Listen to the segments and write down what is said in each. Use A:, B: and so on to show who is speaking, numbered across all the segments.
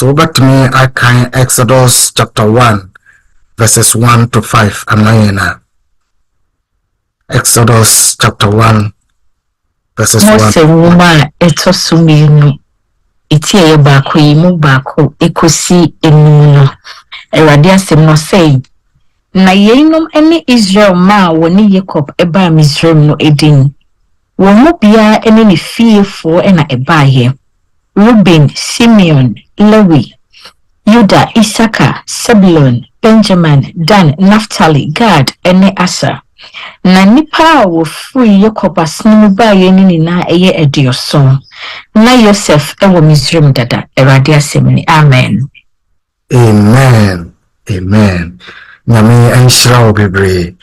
A: So back to me, I can Exodus chapter 1, verses 1 to 5. Amayena. Exodus chapter 1, verses 1.
B: Mose woma etosumenu. Itie bako yimu bako ekosi enum no. Erade asem no say. Na yenom ene Israel ma woni Jacob eba Misraim no edin. Wo mo bia ene ne fiefo ena eba ye. Reuben, Simeon, Lewi, Judah, Issachar, Zebulun, Benjamin, Dan, Naphtali, Gad, ene Asher. Na nipa wo free Jacob asnemu ba ye ni na eye edioson. Na Joseph ewo Misraim dada. Erade asem ni. Amen.
A: Amen. Amen. Nyame anshira obebre.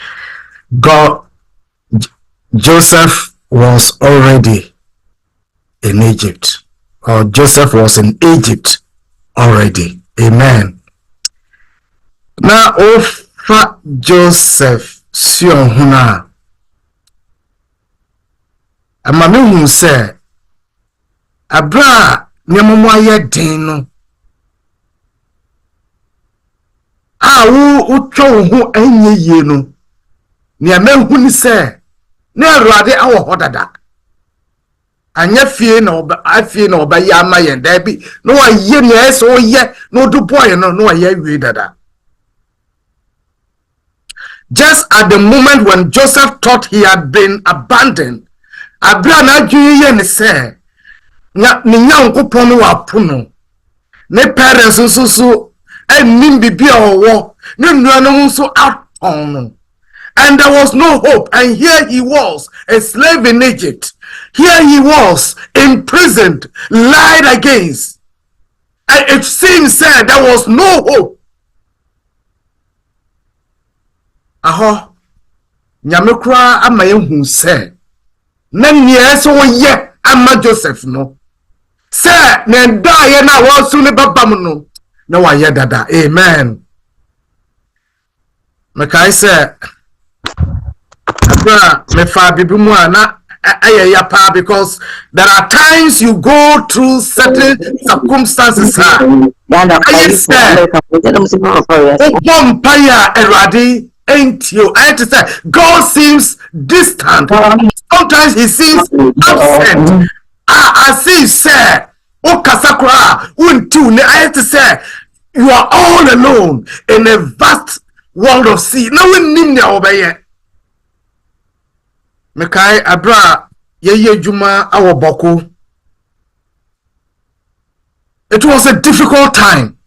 A: Joseph was already in Egypt, or Joseph was in Egypt already. Amen. Now, ofa Joseph sion huna amame hu se abra nyamomo aye den no utwo hu anye ye no ne hu ni se na Awurade awo hodada anya fie na oba ya ma yen da bi no wa ye ne eso ye no do boy no wa ye wi dada. Just at the moment when Joseph thought he had been abandoned, abra na adwuye ye ne se nya ne nyankopon no wa pono ne parents so and bibia owo ne nuanom so out on. And there was no hope. And here he was, a slave in Egypt. Here he was, imprisoned, lied against. And it seems said there was no hope. Aho, nyamekura ama yehu se. Na nye so ye ama Joseph no. Se ne da ye na wasu ne babam no. Na wa ye dada. Amen. Mekai se because there are times you go through certain circumstances. God seems distant. Sometimes he seems absent. I see, sir. You are all alone in a vast world of sea. No one need over here. Mekai abra ye juma awoboko. It was a difficult time.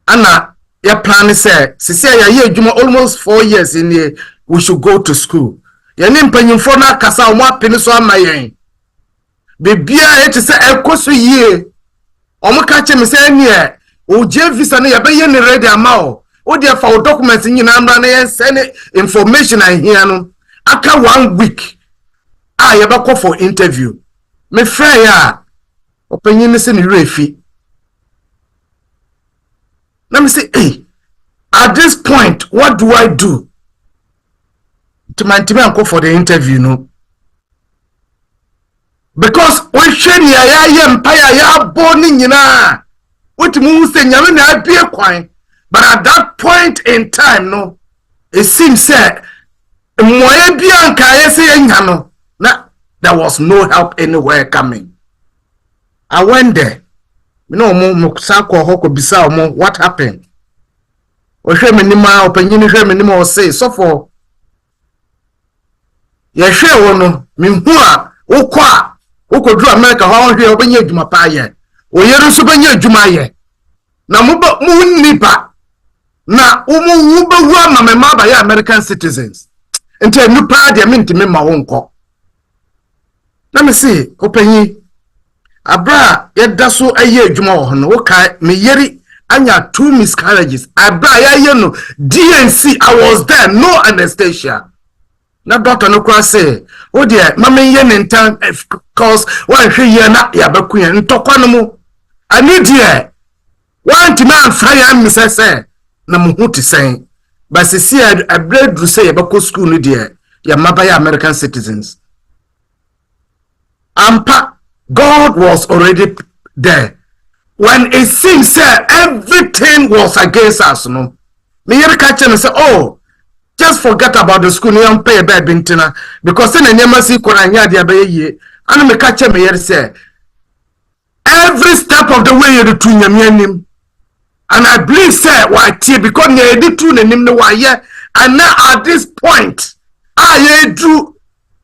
A: Anna, your plan is say ye juma almost 4 years in here. We should go to school. Your name penyimfo na kasa omo apene so amayen. Bebia it say ekoso ye. Omo ka che me say ne o je visa na ye be ye ne ready ama o dey for documents nyina amra na ye send information and here no. After 1 week, I ever call for interview. Me friend ya, opinion is in refi. Let me say, hey, at this point, what do I do? To my team and call for the interview, no? Because we share ya empire ya born in na. What moves the nyame be a coin. But at that point in time, no, it seems that there was no help anywhere coming. I went there. You know, what happened? Say so for ye share one minhua ukwa ukodru America how hwe obenye adwuma pa ye oyeru so benye adwuma ye na mu nipa na umu bewu amama ba ye American citizens. Ente nupa de mentime ma wonko. Let me see openyi abra yeda so aye adwuma wo no wo kai me yeri anya 2 miscarriages abra ya no DNC. I was there, no anesthesia. Na doctor no kwa say o de mama ye nentan cause one hwe ye na ya bakuya ntokwa no mu ani de one man fire me say na mu hu ti sen. But see a bread to say about school no dear, ya mabaya American citizens. Ampa, God was already there. when it seems that everything was against us, no, me here catch and say, oh, just forget about the school, you pay a bad bintina, because then I never see Koranya Diabaye, and me catch me here say, every step of the way you do to him, and I believe, say, why, because you did to him, no, why, yeah, and now at this point, I do,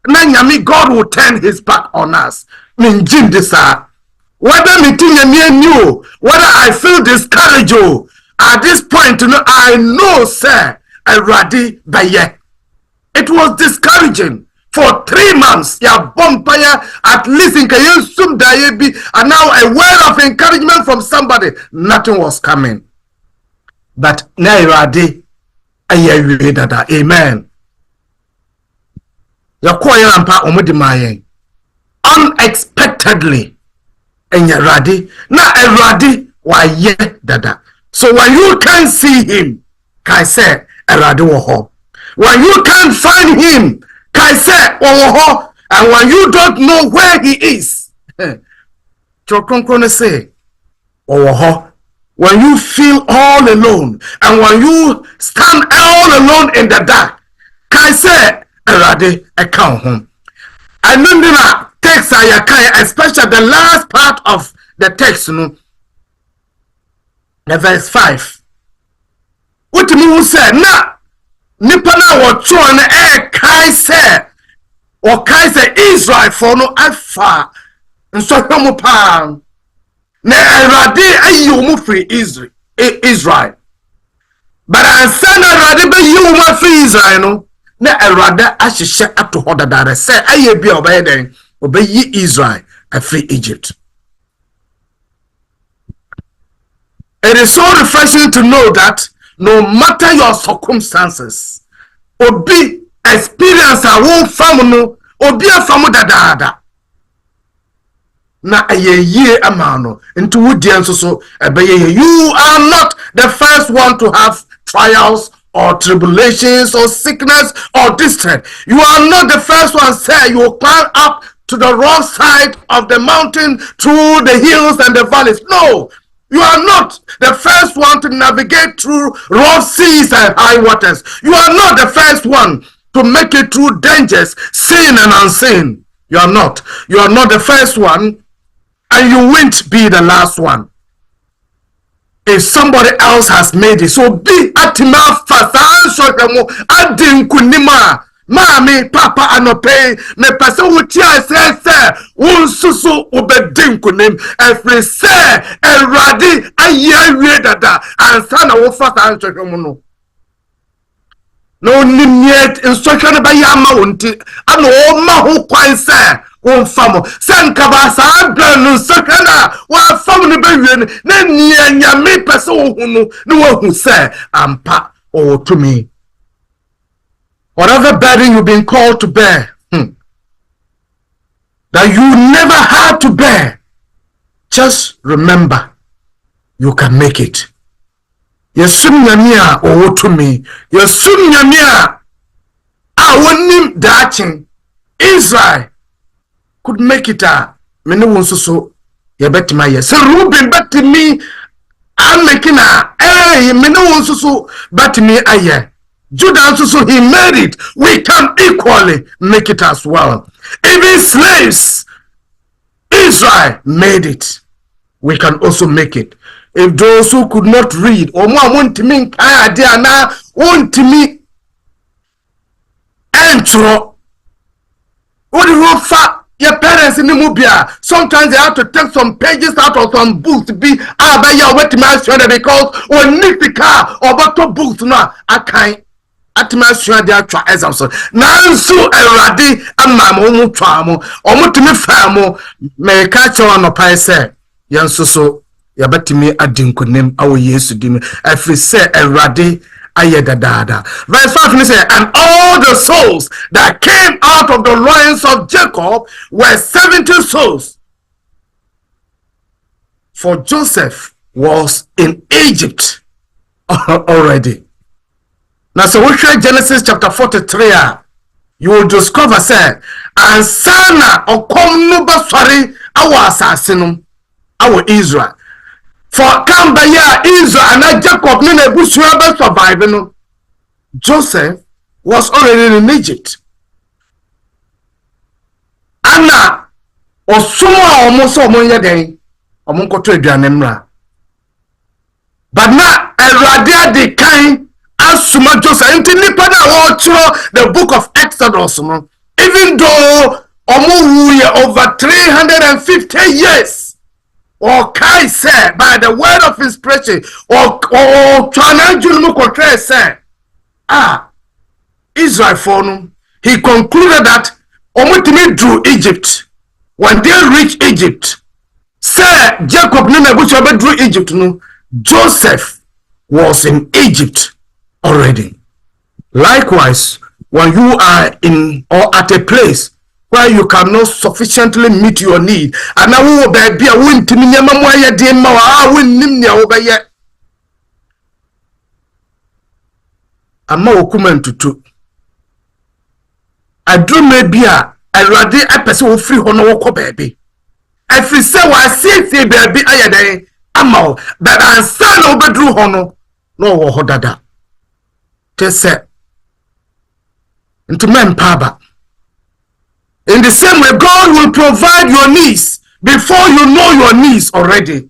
A: Nanyami, God will turn his back on us. Mean Jim this whether me think new, whether I feel discouraged at this point, I know, sir, I ready by ye. It was discouraging for 3 months. Ya bumpire at least in Kayusum Dayebi, and now a word of encouragement from somebody. Nothing was coming. But now ready, amen. Ya kwaya ampa omudimaye unexpectedly. And you're ready. Now I'm ready. Why yeah, dada. So when you can't see him, Kai say ready woho. When you can't find him, Kai say woho. And when you don't know where he is, Chokonkone say woho. When you feel all alone, and when you stand all alone in the dark, Kai say ready. I come home. I know text especially the last part of the text, the verse 5. What do you say? Na Nipana wa chuan kai say or kai say Israel for no alpha and so come upon na erade ayu free Israel. But I said erade be you free Israel no na erade ahihye ato hodadare say aye bi obeden obey Israel and free Egypt. It is so refreshing to know that no matter your circumstances, obi experience a won famu obi afamu dadada na ayeye amano into wudian so ebeye. You are not the first one to have trials or tribulations or sickness or distress. You are not the first one say you will climb up to the wrong side of the mountain through the hills and the valleys. No, you are not the first one to navigate through rough seas and high waters. You are not the first one to make it through dangers, seen and unseen. You are not. You are not the first one, and you won't be the last one. If somebody else has made it, so be atima fasan shokamo adin kunima. Mami, papa, anope, me pese wuti se unsusu ubedin kunim, every se, eradi, aye dada, and sana wofa sa anshokomuno. No nimyet instruction ba yama unti, ano oma hu kwan se, famo, sen kabasa ablan sakana, wa famo ni bewen, ne nyanya me pese uhunu, ni wahu se, ampa, o to me. Whatever burden you've been called to bear, that you never had to bear, just remember, you can make it. Yesum nyamia owo to me. Yesum nyamia awonim dachin. Israel could make it many won't so yebetima yes. So Ruben bet me I'm making many won't so bet me aye. Judah so he made it. We can equally make it as well. Even slaves, Israel made it. We can also make it. If those who could not read, or more want to mean now want to me intro. What do you for your parents in the movie? Sometimes they have to take some pages out of some books to be by your wet master because when Nick car or bottle books now I can't. Atmosphere they are try exams. Nansu eradi amamo mu twamo. Omutimi famo me catch on no pai say yansoso yabetimi adinkunim awo Yesu dimi. Every say eradi ayedadada. Verse 5 say, and all the souls that came out of the loins of Jacob were 70 souls. For Joseph was in Egypt already. Now, so we read Genesis chapter 43, you will discover, say, and sana or come no basari our assassinum, our Israel. for Kambaya, Israel, and Jacob, Nene Bushua surviving. Joseph was already in Egypt. Anna, or Suma almost so many day, or Monko to Janemra. But now, a radia de kind as Suma Joseph, and the book of Exodus, even though over 350 years, or Kai said by the word of inspiration, or Chananjulumu said, Israel for he concluded that Omutimi drew Egypt. When they reached Egypt, say Jacob drew Egypt. No, Joseph was in Egypt already. Likewise, when you are in or at a place where you cannot sufficiently meet your need, and now will be a win to me, to I do maybe a ready a person free honor baby. If you say what see baby I amo that I son over drew honor no hodada. Just say into men paba. In the same way, God will provide your needs before you know your needs already.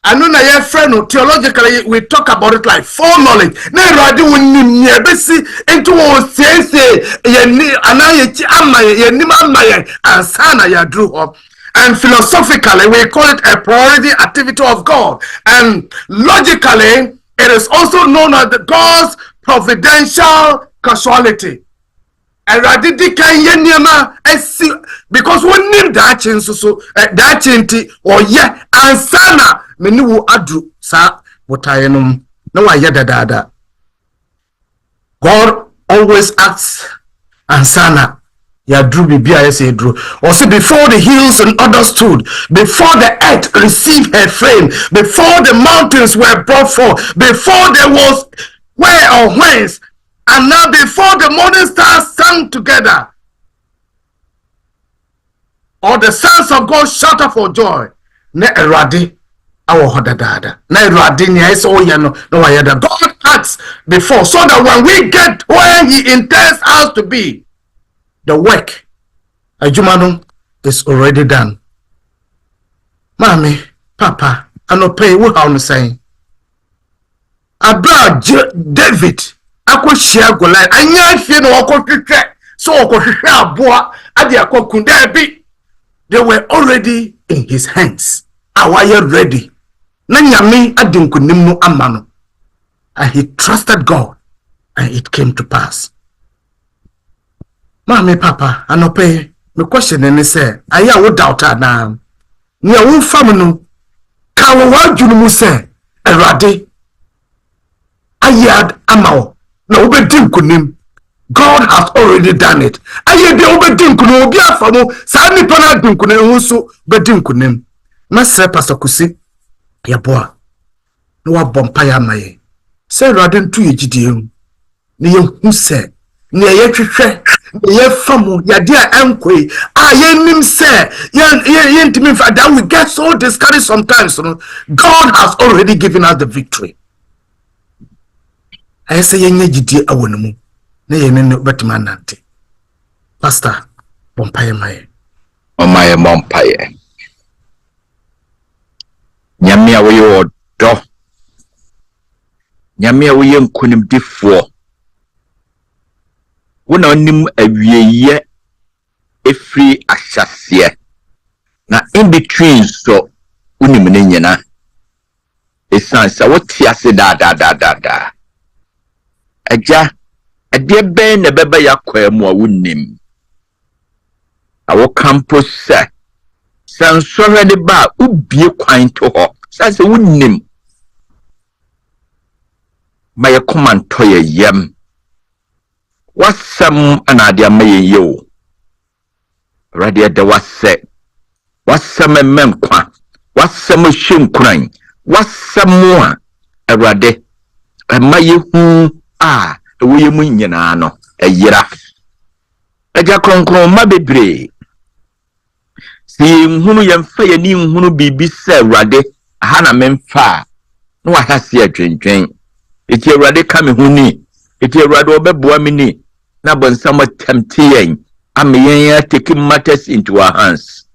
A: I know na your friend theologically we talk about it like foreknowledge. Na ready when you see into say and sana ya drew up. And philosophically we call it a priority activity of God. And logically it is also known as God's providential causality. And radidi kan yenema esi because we name that change so that change or yeah and sana meni wo adu sa botayenum na wa yeda dada. God always acts and sana ya drew bibia say drew or say before the hills and others stood, before the earth received her frame, before the mountains were brought forth, before there was where or whence, and now before the morning stars sang together, or the sons of God shouted for joy. Ne eradi awo hodadada. Ne eradi ni aisa oyano no wayada. God acts before so that when we get where He intends us to be, the work ajumanu is already done. Mommy, Papa, I no pay what I'm saying. About David. Ako share Goliath. Anya fie no okotwetwe so okohwehwe aboa ade akokunda bi. They were already in his hands. Awaye ready. Na nyame adinkunim no amano. And he trusted God and it came to pass. Mommy, Papa, anope me question any say aya wo doubt na. Ni a wo fam no ka wo wadwunu mu say Erade ayad amawo. No, God has already done it. Aye de obedinkuno obi afamo sa nipa na dinkuno nso bedinkunem. Na se pastor kusi ya boa. No wa bompa ya maye. Se Erade ntu yegidie ni ye hu se ni ye twehwe ye famo ya de ankwe ye nim se ye ntimi fa that we get so discouraged sometimes. God has already given us the victory. I say yenye jidie awonemu na yenene betima nante. Pastor bompaye maye omaye bompaye nyame a woye odo nyame a woye nkunim difo wona onim awieye efri ahyase na in between so unim ne nyina esansa wotiase da Aja ade ben na beba yakwa mu a wonnim awo campus se sansore de ba ubie kwan to ho sase wonnim maye komanto ye yem wasam anade amaye yo radio de wasam menkwa wasam hwemkuran wasam a awrade amaye hu we mu nyina no ayira aja kronkron ma bebre si nhunu yemfa yani nhunu bibi se Awrade
C: hana memfa no ahase adwendwen eti Awurade ka me huni eti Awurade obeboa me ni na bonsam tempte yen ameyen take matters into our hands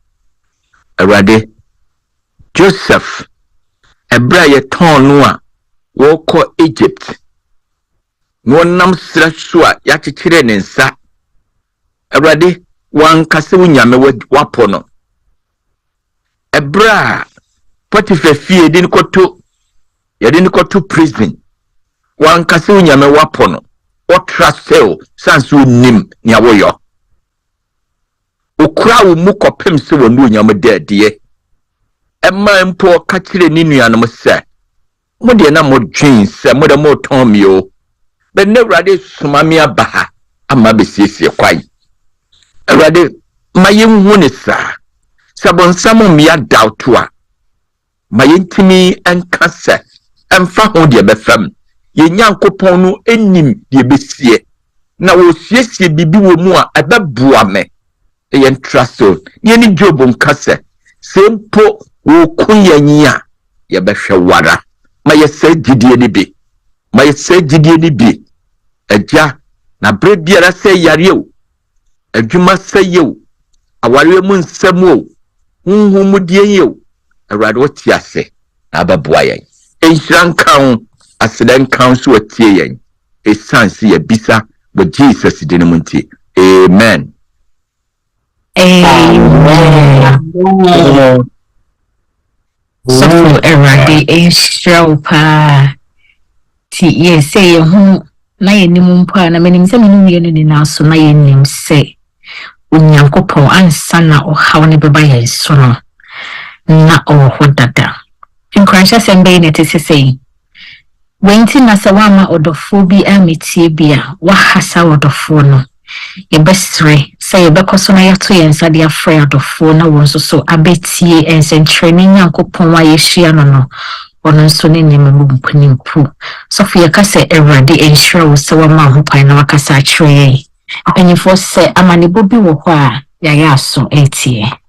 C: Awurade Joseph ebra ye ton no a wo ko Egypt no nam sra so a ya kekere ne nsa Awurade wan kase wunyame wapo no ebra Potiphar fie din koto ya din koto prison wan kase wunyame wapo no o trustel sanso nim ni awoyo okura wo mu kopem se wo no nyame dadie emma mpo ka kire ni nuanom se mo de na mo dwen se mo de mo ton mi o be ne Awurade soma mi abaha ama be siesie kwai Awurade mayemhu ne sa sabonsam mi adauto a mayentimi enka se emfa ho de befam ye nyankopon no enim de besie na wo siesie bibi wo mu a ebeboa me ye ntraso ye ni Job nka se sempo wo kunyanya ye behwe wara maye se gidie ni bi maye se gidie ni bi agya na bre biara se yare o adwuma se ye o aware mu nsam o hunhum die ye o Awurade woti ase na abeboa yen enhran kan aseden kan so atie yen esanse ya bisa bo Jesus din mu ntie amen
B: Amen. So Awurade enhran pa ti ye say ye hu na ye nim mpa na menim se menim ye ni na so na ye nim se Onyankopɔn ansa na ɔhaw ne beba yɛ so no na ɔwɔ dada nkranhyɛ sɛm bɛyi ne tese sei wenti na sɛ wama ɔdɔfo bi ametie bi a wahasa ɔdɔfo no yɛbɛsere sɛ yɛbɛkɔ so na yɛto yɛn nsa de afrɛ ɔdɔfo na wɔn nso so abɛtie nsɛnkyerɛnne Nyankopɔn a yɛhyia no no ɔno nso ne nneɛma mu mpanimpu sɔfo yɛka sɛ Awurade enhyira wo sɛ wama ho pan na wakasa akyerɛ yɛn mpanyinfoɔ sɛ amanebɔ bi wɔ hɔ a yɛayɛ aso etie